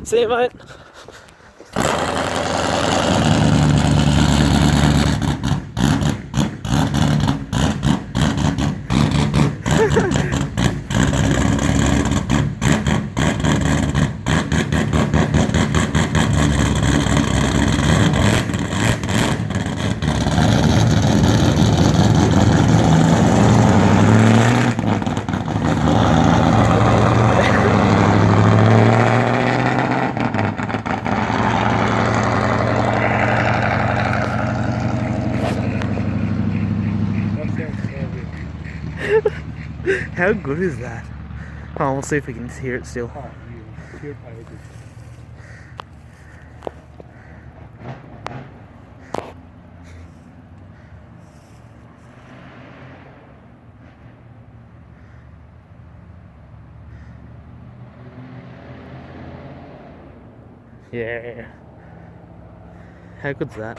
See you, mate. How good is that? Oh, we'll see if we can hear it still. Yeah. How good's that?